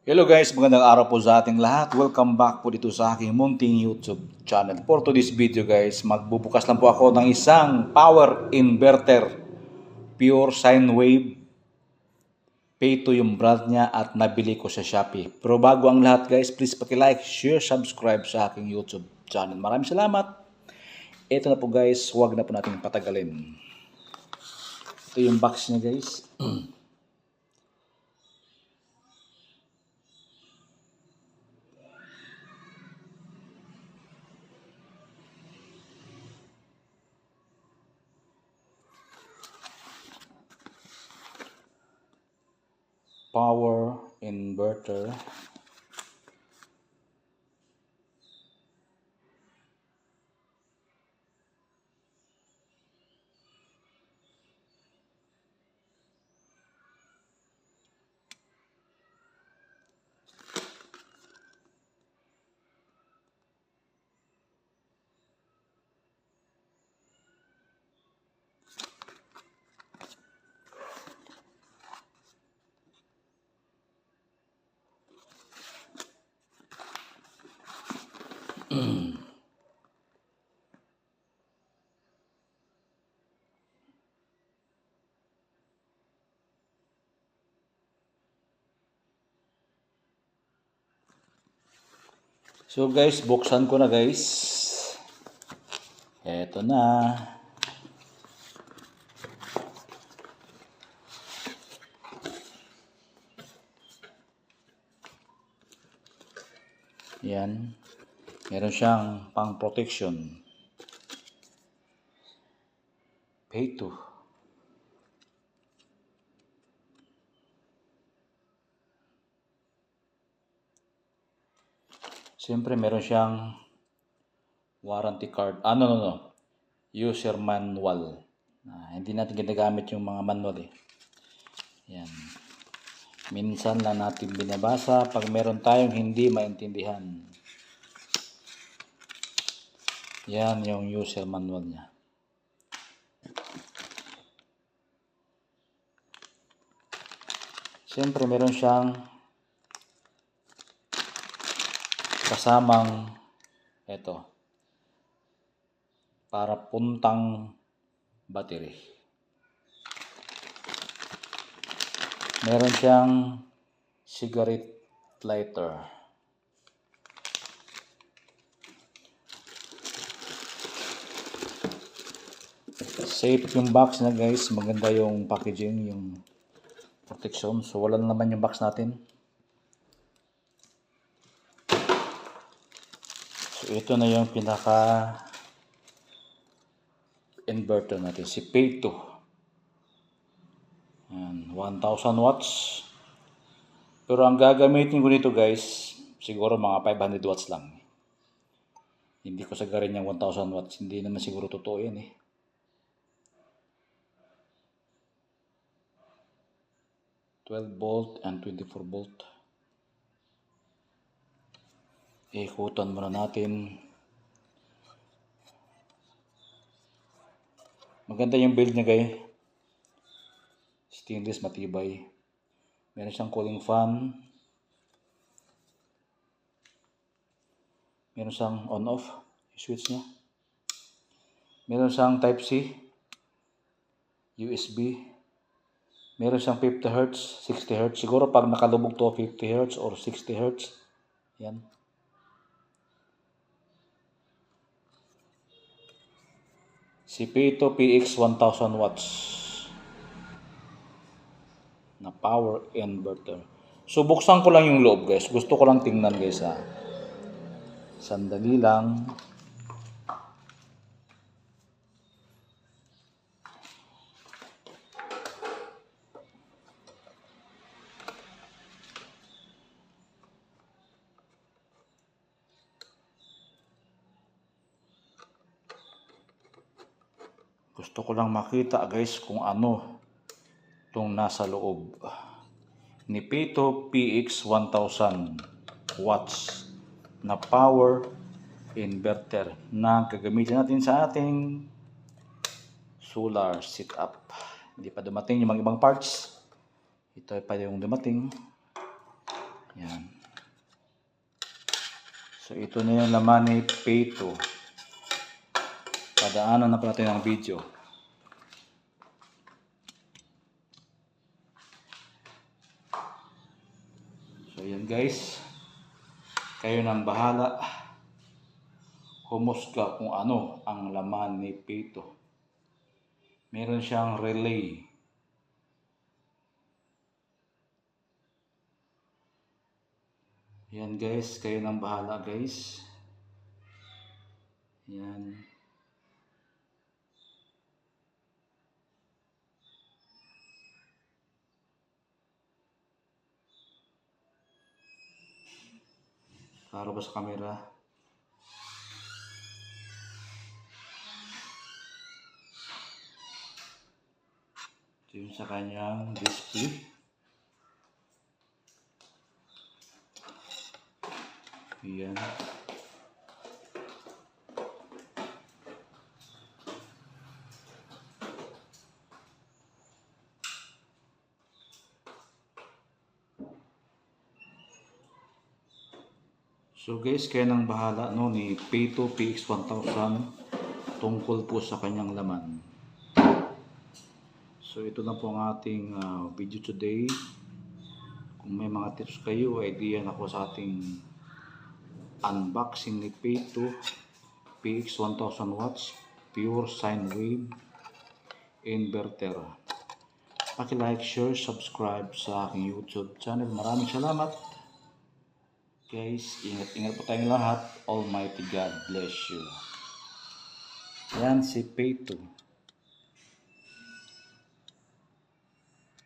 Hello guys, magandang araw po sa ating lahat. Welcome back po dito sa aking munting YouTube channel. For today's video guys, magbubukas lang po ako ng isang power inverter. Pure sine wave. Pay to yung brand niya at nabili ko sa Shopee. Pero bago ang lahat guys, please paki-like, share, subscribe sa aking YouTube channel. Maraming salamat. Ito na po guys, huwag na po natin patagalin. Ito yung box niya guys. Power inverter. So guys, buksan ko na guys. Eto na. Yan. Meron siyang pang protection. Pay to. Siyempre meron siyang warranty card. No. User manual. Hindi natin ginagamit yung mga manual eh. Yan. Minsan lang natin binabasa pag meron tayong hindi maintindihan. Yan yung user manual niya. Siyempre meron siyang kasamang ito para puntang battery. Meron siyang cigarette lighter. Safe yung box na guys, maganda yung packaging, yung protection. So wala na naman yung box natin. So ito na yung pinaka inverter natin, si Pay to. 1000 watts. Pero ang gagamitin ko nito guys, siguro mga 500 watts lang. Hindi ko sagarin yung 1000 watts, hindi naman siguro totoo yan eh. $12 and 24 volt. Ikutan muna natin. Maganda yung build niya guys. Stainless, matibay. Meron siyang cooling fan. Meron siyang on-off switch niya. Meron siyang Type-C, USB. Meron siyang 50 Hz, 60 Hz. Siguro pag nakalubog to 50 Hz or 60 Hz. Yan. Si Pito PX 1000 watts na power inverter. So buksan ko lang yung loob guys. Gusto ko lang tingnan guys ha. Sandali lang. Gusto ko lang makita guys kung ano itong nasa loob ni Pito PX 1000 watts na power inverter na gagamitin natin sa ating solar setup. Hindi pa dumating yung mga ibang parts. Ito ay pa yung dumating. Yan. So ito na yung laman ni P2. Padaanan na po natin ang video. So yan guys. Kayo nang bahala. Humusga kung ano ang laman ni P2. Meron siyang relay. Yan guys, kayo nang bahala guys. Yan. Klaro ba sa camera? Ito yung sa kanyang display. Yan. So guys, kaya nang bahala no ni P2 PX1000 tungkol po sa kanyang laman. So ito na po ang ating video today. Kung may mga tips kayo, idea na po sa ating unboxing ni P2 PX1000 watts pure sine wave inverter. Paki-like, share, subscribe sa aking YouTube channel. Maraming salamat. Guys, ingat po tayong lahat. Almighty God bless you. Yan si P2.